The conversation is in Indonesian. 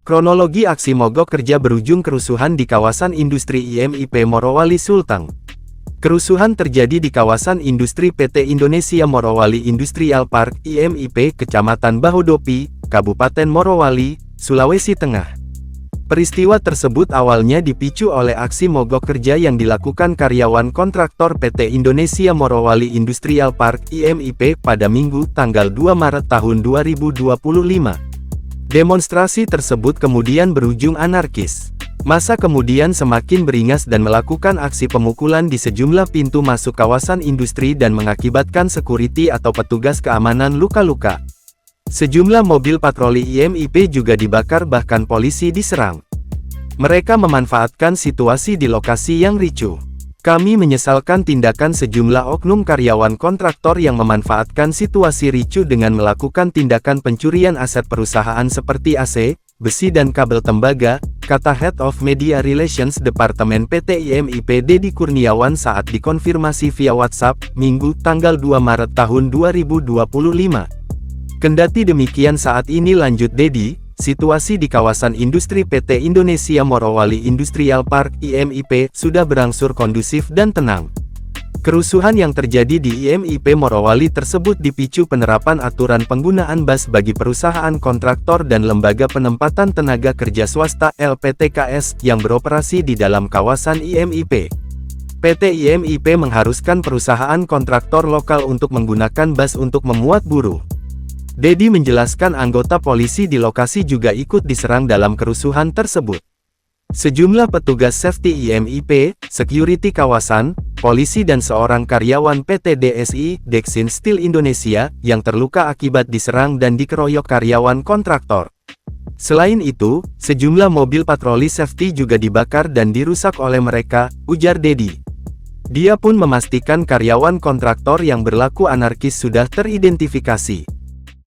Kronologi aksi mogok kerja berujung kerusuhan di kawasan industri IMIP Morowali Sulteng. Kerusuhan terjadi di kawasan industri PT Indonesia Morowali Industrial Park (IMIP), Kecamatan Bahodopi, Kabupaten Morowali, Sulawesi Tengah. Peristiwa tersebut awalnya dipicu oleh aksi mogok kerja yang dilakukan karyawan kontraktor PT Indonesia Morowali Industrial Park (IMIP) pada Minggu, tanggal 2 Maret tahun 2025. Demonstrasi tersebut kemudian berujung anarkis. Massa kemudian semakin beringas dan melakukan aksi pemukulan di sejumlah pintu masuk kawasan industri dan mengakibatkan security atau petugas keamanan luka-luka. Sejumlah mobil patroli IMIP juga dibakar, bahkan polisi diserang. Mereka memanfaatkan situasi di lokasi yang ricuh. Kami menyesalkan tindakan sejumlah oknum karyawan kontraktor yang memanfaatkan situasi ricuh dengan melakukan tindakan pencurian aset perusahaan seperti AC, besi dan kabel tembaga, kata Head of Media Relations Departemen PT IMIP Dedi Kurniawan saat dikonfirmasi via WhatsApp, Minggu, tanggal 2 Maret tahun 2025. Kendati demikian, saat ini, lanjut Dedi, situasi di kawasan industri PT Indonesia Morowali Industrial Park (IMIP) sudah berangsur kondusif dan tenang. Kerusuhan yang terjadi di IMIP Morowali tersebut dipicu penerapan aturan penggunaan bus bagi perusahaan kontraktor dan lembaga penempatan tenaga kerja swasta (LPTKS) yang beroperasi di dalam kawasan IMIP. PT IMIP mengharuskan perusahaan kontraktor lokal untuk menggunakan bus untuk memuat buruh. Dedi menjelaskan anggota polisi di lokasi juga ikut diserang dalam kerusuhan tersebut. Sejumlah petugas safety IMIP, security kawasan, polisi dan seorang karyawan PT DSI, Dexin Steel Indonesia, yang terluka akibat diserang dan dikeroyok karyawan kontraktor. Selain itu, sejumlah mobil patroli safety juga dibakar dan dirusak oleh mereka, ujar Dedi. Dia pun memastikan karyawan kontraktor yang berlaku anarkis sudah teridentifikasi.